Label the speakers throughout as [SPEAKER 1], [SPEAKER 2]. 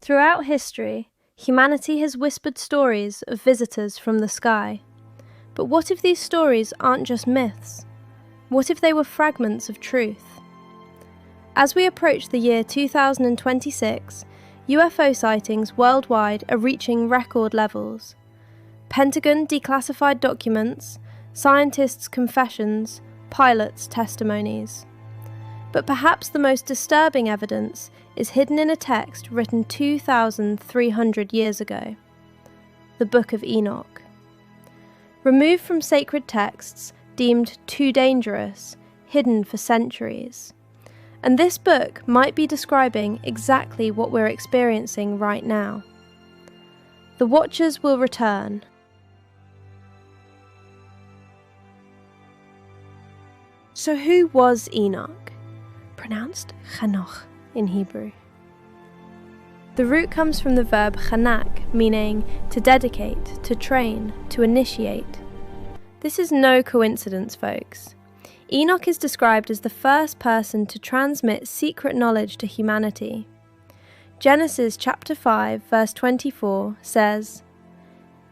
[SPEAKER 1] Throughout history, humanity has whispered stories of visitors from the sky. But what if these stories aren't just myths? What if they were fragments of truth? As we approach the year 2026, UFO sightings worldwide are reaching record levels. Pentagon declassified documents, scientists' confessions, pilots' testimonies. But perhaps the most disturbing evidence is hidden in a text written 2,300 years ago, the Book of Enoch. Removed from sacred texts deemed too dangerous, hidden for centuries. And this book might be describing exactly what we're experiencing right now. The Watchers will return. So who was Enoch? Pronounced Chanoch in Hebrew. The root comes from the verb chanak, meaning to dedicate, to train, to initiate. This is no coincidence, folks. Enoch is described as the first person to transmit secret knowledge to humanity. Genesis chapter 5, verse 24 says,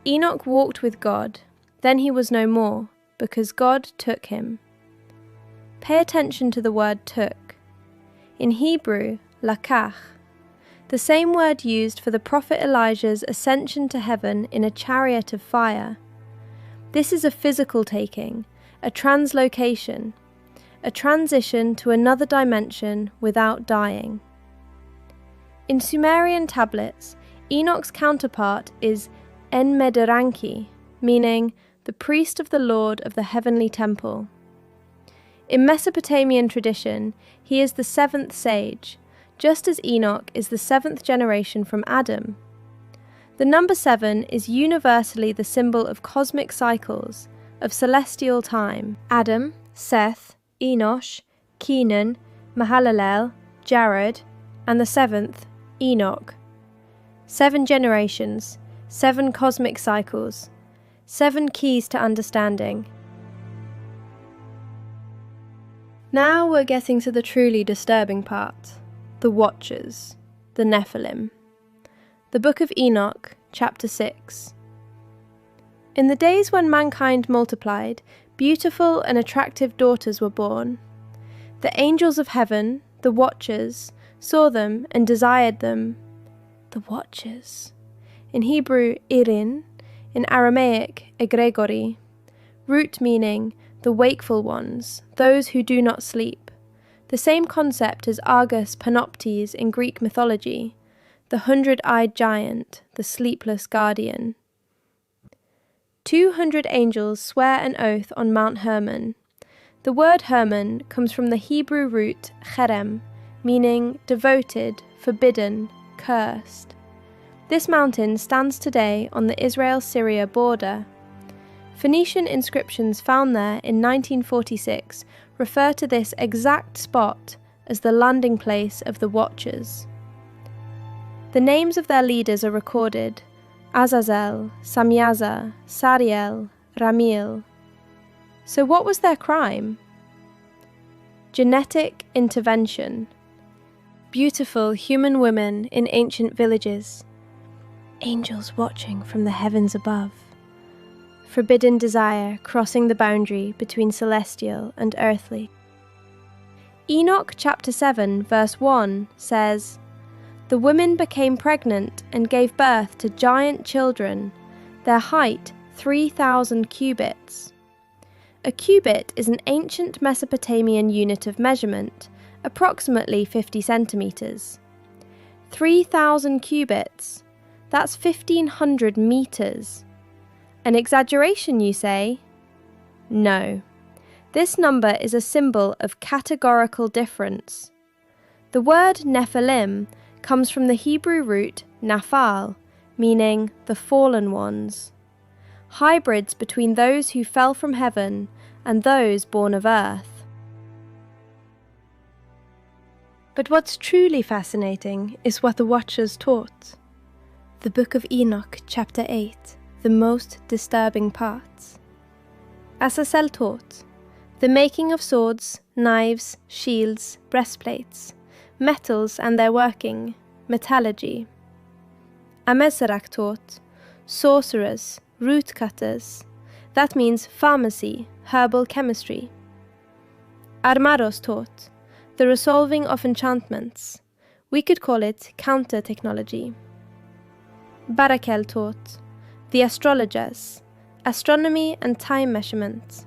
[SPEAKER 1] "Enoch walked with God, then he was no more, because God took him." Pay attention to the word took. In Hebrew, lakach, the same word used for the prophet Elijah's ascension to heaven in a chariot of fire. This is a physical taking, a translocation, a transition to another dimension without dying. In Sumerian tablets, Enoch's counterpart is Enmedaranki, meaning the priest of the Lord of the heavenly temple. In Mesopotamian tradition, he is the seventh sage, just as Enoch is the seventh generation from Adam. The number 7 is universally the symbol of cosmic cycles, of celestial time. Adam, Seth, Enosh, Kenan, Mahalalel, Jared, and the 7th, Enoch. 7 generations, 7 cosmic cycles, 7 keys to understanding. Now we're getting to the truly disturbing part, the Watchers, the Nephilim. The Book of Enoch, chapter 6. In the days when mankind multiplied, beautiful and attractive daughters were born. The angels of heaven, the Watchers, saw them and desired them. The Watchers. In Hebrew, Irin, in Aramaic, Egregori. Root meaning the wakeful ones, those who do not sleep. The same concept as Argus Panoptes in Greek mythology, the 100-eyed giant, the sleepless guardian. 200 angels swear an oath on Mount Hermon. The word Hermon comes from the Hebrew root cherem, meaning devoted, forbidden, cursed. This mountain stands today on the Israel-Syria border. Phoenician inscriptions found there in 1946 refer to this exact spot as the landing place of the Watchers. The names of their leaders are recorded: Azazel, Samyaza, Sariel, Ramil. So what was their crime? Genetic intervention. Beautiful human women in ancient villages. Angels watching from the heavens above. Forbidden desire crossing the boundary between celestial and earthly. Enoch chapter 7 verse 1 says, "The women became pregnant and gave birth to giant children, their height 3,000 cubits." A cubit is an ancient Mesopotamian unit of measurement, approximately 50 centimeters. 3,000 cubits, that's 1,500 meters. An exaggeration, you say? No. This number is a symbol of categorical difference. The word Nephilim comes from the Hebrew root naphal, meaning the fallen ones. Hybrids between those who fell from heaven and those born of earth. But what's truly fascinating is what the Watchers taught. The Book of Enoch, chapter 8. The most disturbing parts. Azazel taught the making of swords, knives, shields, breastplates, metals and their working, metallurgy. Ameserak taught, sorcerers, root cutters. That means pharmacy, herbal chemistry. Armaros taught, the resolving of enchantments. We could call it counter-technology. Barakel taught, the astrologers, astronomy and time measurement.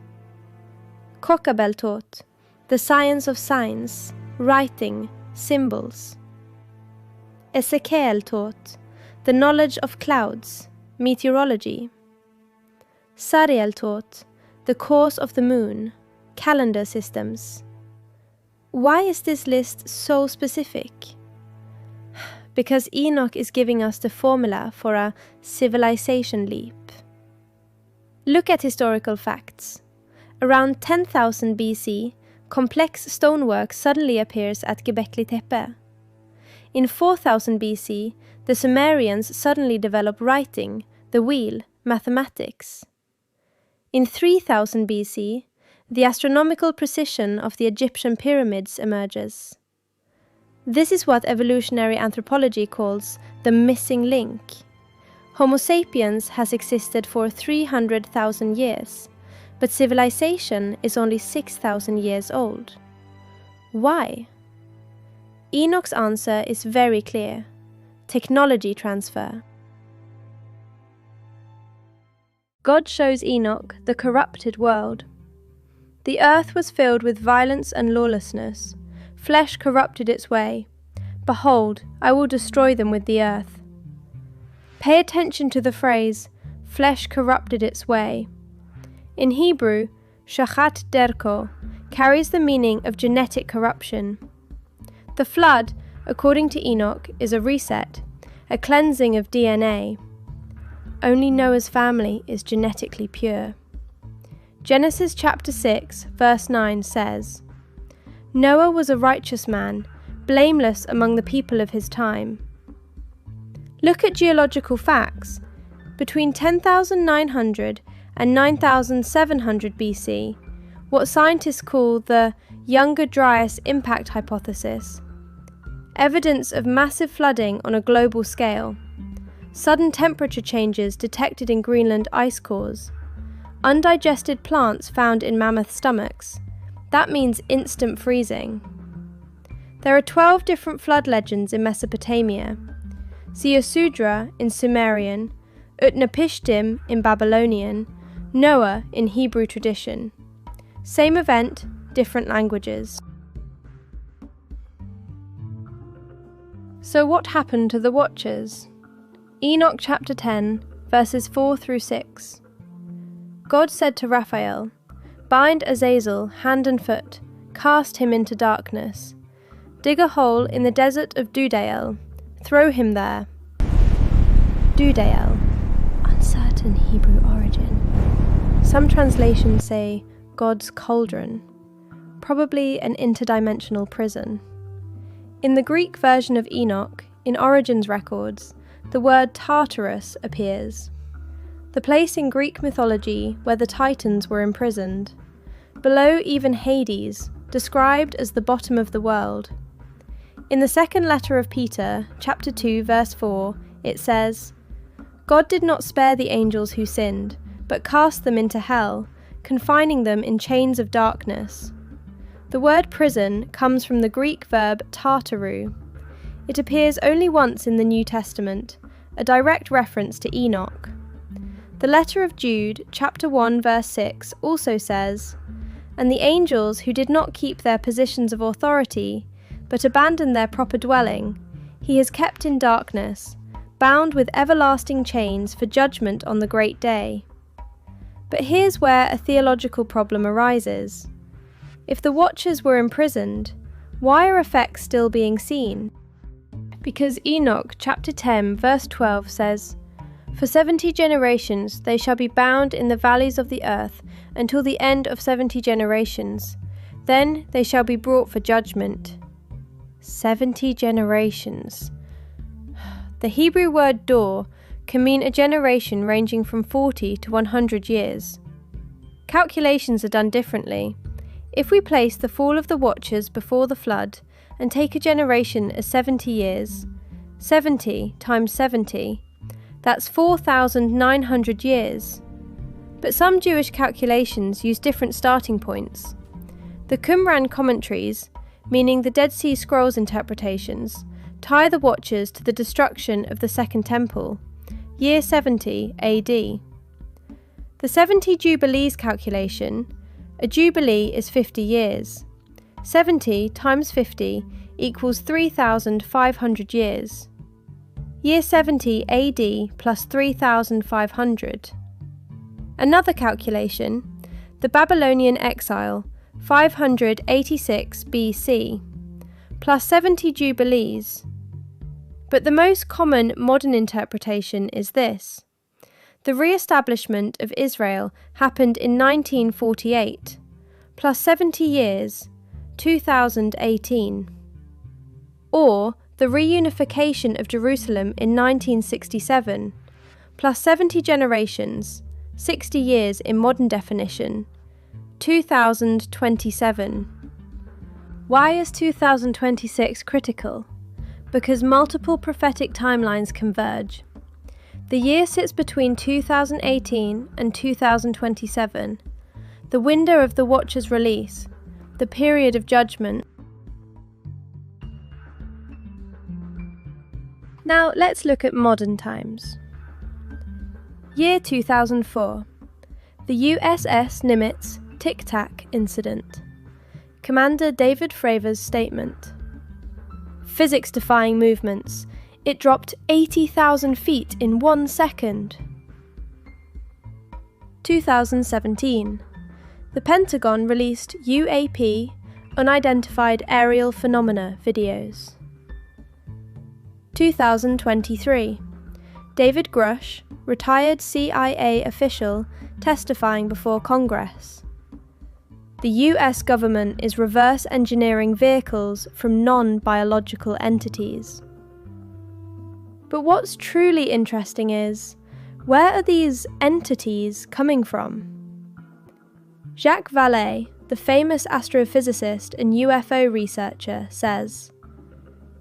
[SPEAKER 1] Kokabel taught, the science of signs, writing, symbols. Ezekiel taught, the knowledge of clouds, meteorology. Sariel taught, the course of the moon, calendar systems. Why is this list so specific? Because Enoch is giving us the formula for a civilization leap. Look at historical facts. Around 10,000 BC, complex stonework suddenly appears at Göbekli Tepe. In 4000 BC, the Sumerians suddenly develop writing, the wheel, mathematics. In 3000 BC, the astronomical precision of the Egyptian pyramids emerges. This is what evolutionary anthropology calls the missing link. Homo sapiens has existed for 300,000 years, but civilization is only 6,000 years old. Why? Enoch's answer is very clear: technology transfer. God shows Enoch the corrupted world. The earth was filled with violence and lawlessness. Flesh corrupted its way. Behold, I will destroy them with the earth. Pay attention to the phrase, flesh corrupted its way. In Hebrew, shachat derko carries the meaning of genetic corruption. The flood, according to Enoch, is a reset, a cleansing of DNA. Only Noah's family is genetically pure. Genesis chapter 6, verse 9 says, Noah was a righteous man, blameless among the people of his time. Look at geological facts. Between 10,900 and 9,700 BC, what scientists call the Younger Dryas impact hypothesis, evidence of massive flooding on a global scale, sudden temperature changes detected in Greenland ice cores, undigested plants found in mammoth stomachs. That means instant freezing. There are 12 different flood legends in Mesopotamia. Ziusudra in Sumerian, Utnapishtim in Babylonian, Noah in Hebrew tradition. Same event, different languages. So what happened to the Watchers? Enoch chapter 10, verses 4 through 6. God said to Raphael, Bind Azazel hand and foot, cast him into darkness. Dig a hole in the desert of Dudael, throw him there. Dudael, uncertain Hebrew origin. Some translations say God's cauldron, probably an interdimensional prison. In the Greek version of Enoch, in Origins records, the word Tartarus appears, the place in Greek mythology where the Titans were imprisoned. Below even Hades, described as the bottom of the world. In the second letter of Peter, chapter 2, verse 4, it says, God did not spare the angels who sinned, but cast them into hell, confining them in chains of darkness. The word prison comes from the Greek verb tartaru. It appears only once in the New Testament, a direct reference to Enoch. The letter of Jude, chapter 1, verse 6, also says, And the angels who did not keep their positions of authority, but abandoned their proper dwelling, he has kept in darkness, bound with everlasting chains for judgment on the great day. But here's where a theological problem arises. If the Watchers were imprisoned, why are effects still being seen? Because Enoch chapter 10 verse 12 says, For 70 generations they shall be bound in the valleys of the earth until the end of 70 generations. Then they shall be brought for judgment. 70 generations. The Hebrew word dor can mean a generation ranging from 40 to 100 years. Calculations are done differently. If we place the fall of the Watchers before the flood and take a generation as 70 years, 70 times 70 That's 4,900 years. But some Jewish calculations use different starting points. The Qumran commentaries, meaning the Dead Sea Scrolls interpretations, tie the Watchers to the destruction of the Second Temple, year 70 AD. The 70 Jubilees calculation, a Jubilee is 50 years. 70 times 50 equals 3,500 years. Year 70 AD plus 3,500. Another calculation, the Babylonian exile, 586 BC, plus 70 Jubilees. But the most common modern interpretation is this. The re-establishment of Israel happened in 1948, plus 70 years, 2018. Or the reunification of Jerusalem in 1967, plus 70 generations, 60 years in modern definition, 2027. Why is 2026 critical? Because multiple prophetic timelines converge. The year sits between 2018 and 2027, the window of the Watcher's release, the period of judgment. Now let's look at modern times. Year 2004. The USS Nimitz Tic Tac incident. Commander David Fravor's statement. Physics-defying movements. It dropped 80,000 feet in 1 second. 2017. The Pentagon released UAP, Unidentified Aerial Phenomena videos. 2023. David Grush, retired CIA official, testifying before Congress. The US government is reverse engineering vehicles from non-biological entities. But what's truly interesting is, where are these entities coming from? Jacques Vallée, the famous astrophysicist and UFO researcher, says,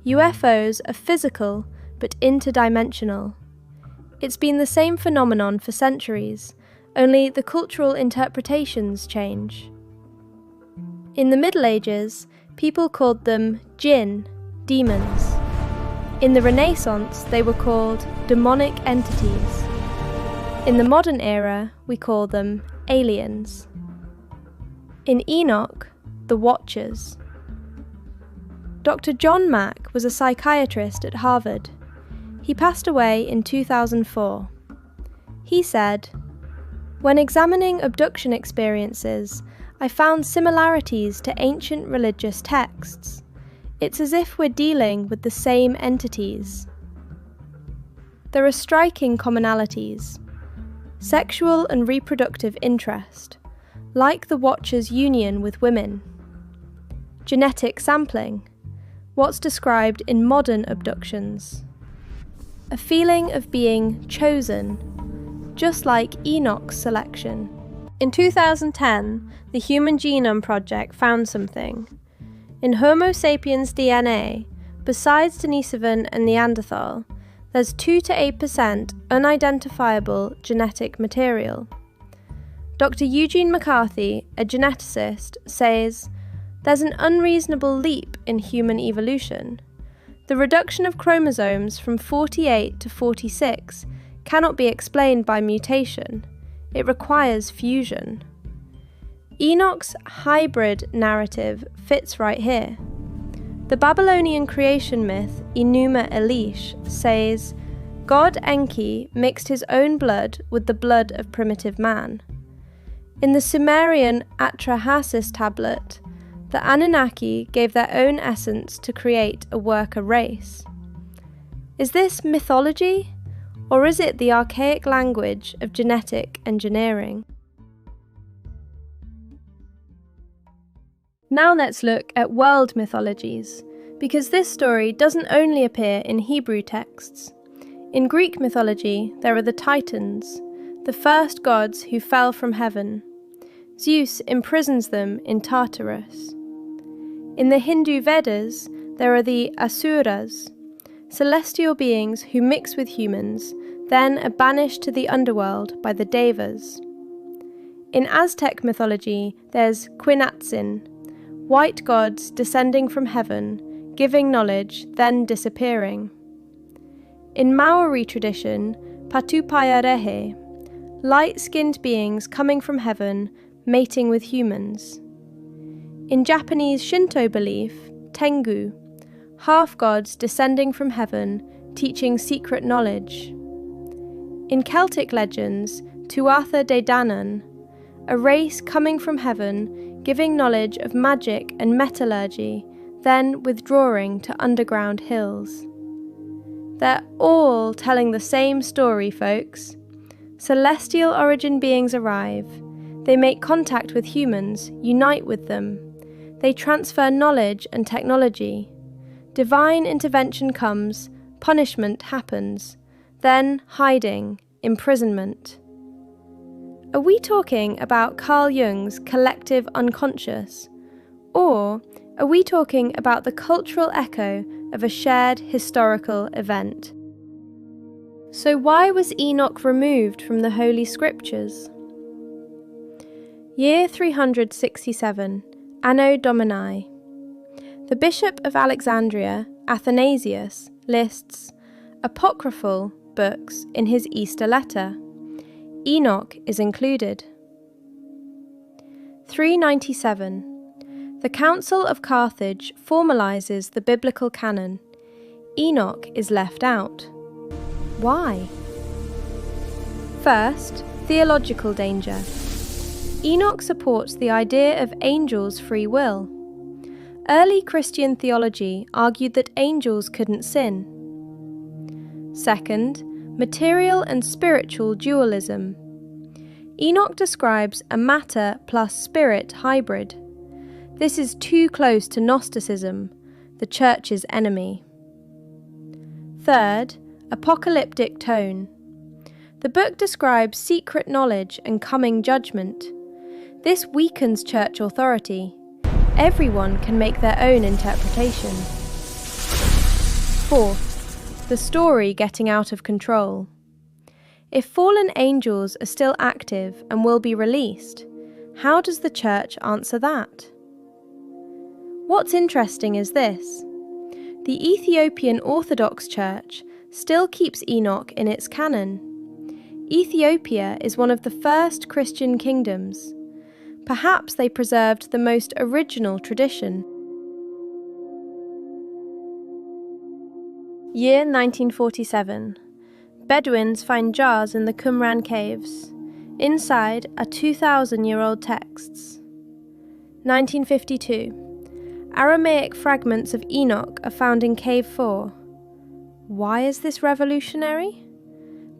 [SPEAKER 1] UFOs are physical but interdimensional. It's been the same phenomenon for centuries, only the cultural interpretations change. In the Middle Ages, people called them jinn, demons. In the Renaissance, they were called demonic entities. In the modern era, we call them aliens. In Enoch, the Watchers. Dr. John Mack was a psychiatrist at Harvard. He passed away in 2004. He said, "When examining abduction experiences, I found similarities to ancient religious texts. It's as if we're dealing with the same entities." There are striking commonalities. Sexual and reproductive interest, like the Watcher's union with women. Genetic sampling, what's described in modern abductions. A feeling of being chosen, just like Enoch's selection. In 2010, the Human Genome Project found something. In Homo sapiens DNA, besides Denisovan and Neanderthal, there's 2 to 8% unidentifiable genetic material. Dr. Eugene McCarthy, a geneticist, says, "There's an unreasonable leap in human evolution. The reduction of chromosomes from 48 to 46 cannot be explained by mutation. It requires fusion." Enoch's hybrid narrative fits right here. The Babylonian creation myth Enuma Elish says, God Enki mixed his own blood with the blood of primitive man. In the Sumerian Atrahasis tablet, the Anunnaki gave their own essence to create a worker race. Is this mythology, or is it the archaic language of genetic engineering? Now let's look at world mythologies, because this story doesn't only appear in Hebrew texts. In Greek mythology, there are the Titans, the first gods who fell from heaven. Zeus imprisons them in Tartarus. In the Hindu Vedas, there are the Asuras, celestial beings who mix with humans, then are banished to the underworld by the Devas. In Aztec mythology, there's Quinatzin, white gods descending from heaven, giving knowledge, then disappearing. In Maori tradition, Patupayarehe, light-skinned beings coming from heaven, mating with humans. In Japanese Shinto belief, Tengu, half-gods descending from heaven, teaching secret knowledge. In Celtic legends, Tuatha De Danann, a race coming from heaven, giving knowledge of magic and metallurgy, then withdrawing to underground hills. They're all telling the same story, folks. Celestial origin beings arrive. They make contact with humans, unite with them. They transfer knowledge and technology. Divine intervention comes, punishment happens, then hiding, imprisonment. Are we talking about Carl Jung's collective unconscious? Or are we talking about the cultural echo of a shared historical event? So why was Enoch removed from the Holy Scriptures? Year 367, Anno Domini. The Bishop of Alexandria, Athanasius, lists apocryphal books in his Easter letter. Enoch is included. 397. The Council of Carthage formalizes the biblical canon. Enoch is left out. Why? First, theological danger. Enoch supports the idea of angels' free will. Early Christian theology argued that angels couldn't sin. Second, material and spiritual dualism. Enoch describes a matter plus spirit hybrid. This is too close to Gnosticism, the Church's enemy. Third, apocalyptic tone. The book describes secret knowledge and coming judgment. This weakens church authority. Everyone can make their own interpretation. Fourth, the story getting out of control. If fallen angels are still active and will be released, how does the church answer that? What's interesting is this. The Ethiopian Orthodox Church still keeps Enoch in its canon. Ethiopia is one of the first Christian kingdoms. Perhaps they preserved the most original tradition. Year 1947. Bedouins find jars in the Qumran caves. Inside are 2,000-year-old texts. 1952. Aramaic fragments of Enoch are found in Cave 4. Why is this revolutionary?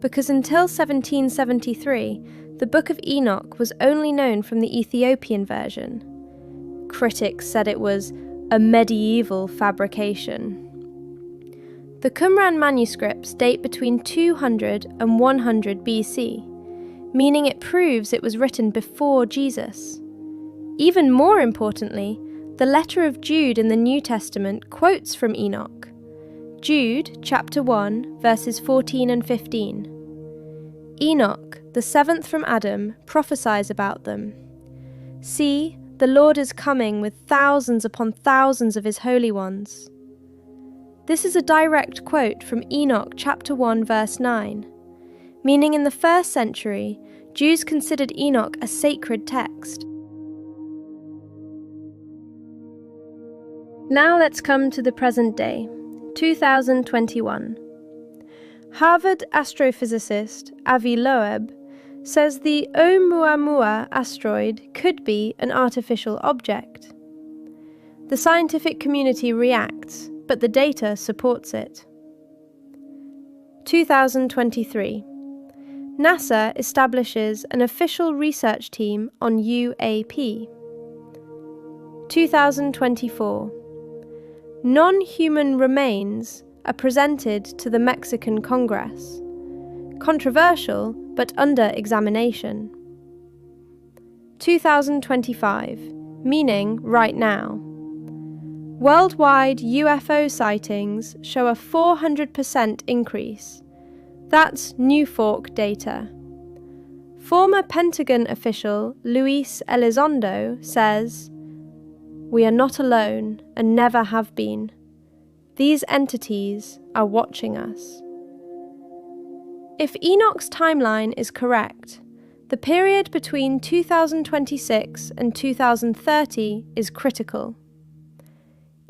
[SPEAKER 1] Because until 1773, the Book of Enoch was only known from the Ethiopian version. Critics said it was a medieval fabrication. The Qumran manuscripts date between 200 and 100 BC, meaning it proves it was written before Jesus. Even more importantly, the letter of Jude in the New Testament quotes from Enoch. Jude, chapter 1, verses 14 and 15. Enoch, the seventh from Adam, prophesies about them. See, the Lord is coming with thousands upon thousands of his holy ones. This is a direct quote from Enoch chapter 1 verse 9, meaning in the first century, Jews considered Enoch a sacred text. Now let's come to the present day, 2021. Harvard astrophysicist Avi Loeb says the Oumuamua asteroid could be an artificial object. The scientific community reacts, but the data supports it. 2023. NASA establishes an official research team on UAP. 2024. Non-human remains are presented to the Mexican Congress. Controversial, but under examination. 2025, meaning right now. Worldwide UFO sightings show a 400% increase. That's New Fork data. Former Pentagon official Luis Elizondo says, "We are not alone and never have been. These entities are watching us." If Enoch's timeline is correct, the period between 2026 and 2030 is critical.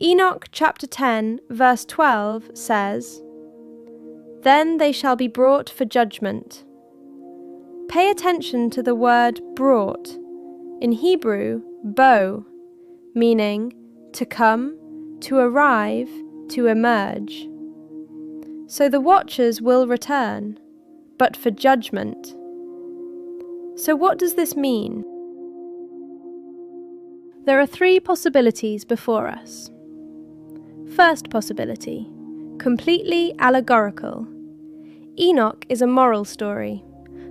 [SPEAKER 1] Enoch chapter 10, verse 12 says, "Then they shall be brought for judgment." Pay attention to the word brought, in Hebrew, bo, meaning to come, to arrive, to emerge. So the watchers will return, but for judgment. So what does this mean? There are three possibilities before us. First possibility, completely allegorical. Enoch is a moral story.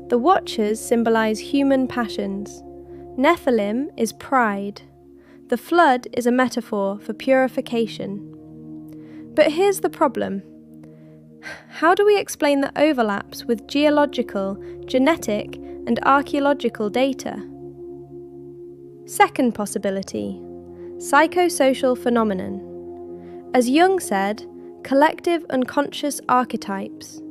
[SPEAKER 1] The watchers symbolize human passions. Nephilim is pride. The flood is a metaphor for purification. But here's the problem. How do we explain the overlaps with geological, genetic, and archaeological data? Second possibility, psychosocial phenomenon. As Jung said, collective unconscious archetypes.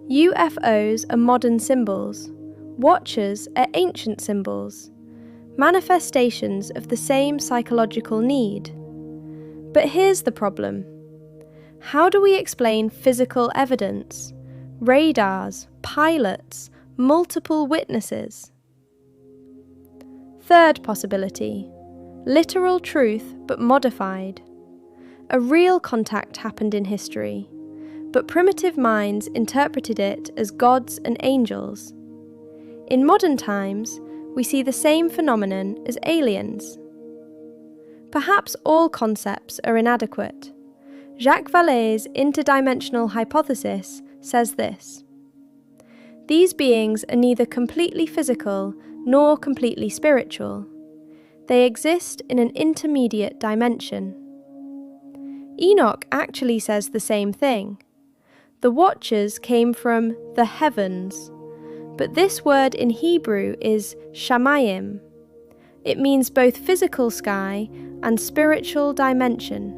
[SPEAKER 1] UFOs are modern symbols. Watchers are ancient symbols. Manifestations of the same psychological need. But here's the problem. How do we explain physical evidence? Radars, pilots, multiple witnesses? Third possibility, literal truth but modified. A real contact happened in history, but primitive minds interpreted it as gods and angels. In modern times, we see the same phenomenon as aliens. Perhaps all concepts are inadequate. Jacques Vallée's interdimensional hypothesis says this: "These beings are neither completely physical nor completely spiritual. They exist in an intermediate dimension." Enoch actually says the same thing. The watchers came from the heavens, but this word in Hebrew is shamayim. It means both physical sky and spiritual dimension.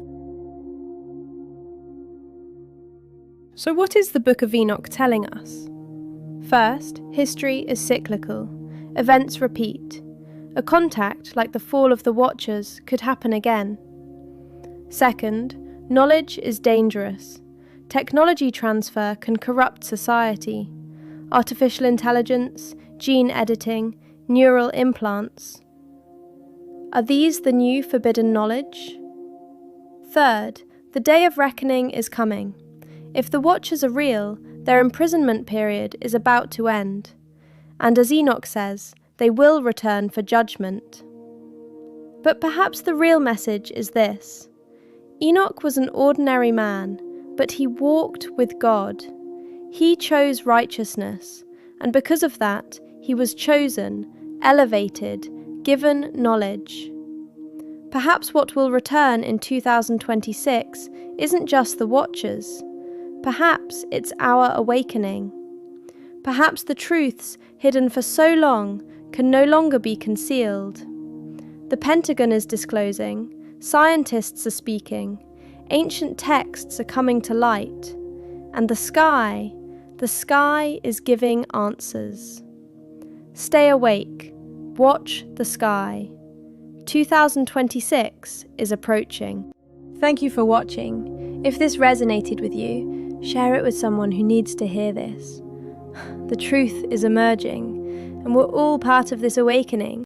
[SPEAKER 1] So what is the Book of Enoch telling us? First, history is cyclical. Events repeat. A contact like the fall of the Watchers could happen again. Second, knowledge is dangerous. Technology transfer can corrupt society. Artificial intelligence, gene editing, neural implants. Are these the new forbidden knowledge? Third, the day of reckoning is coming. If the Watchers are real, their imprisonment period is about to end. And as Enoch says, they will return for judgment. But perhaps the real message is this. Enoch was an ordinary man, but he walked with God. He chose righteousness, and because of that, he was chosen, elevated, given knowledge. Perhaps what will return in 2026 isn't just the Watchers. Perhaps it's our awakening. Perhaps the truths hidden for so long can no longer be concealed. The Pentagon is disclosing, scientists are speaking, ancient texts are coming to light, and the sky is giving answers. Stay awake, watch the sky. 2026 is approaching. Thank you for watching. If this resonated with you, share it with someone who needs to hear this. The truth is emerging, and we're all part of this awakening.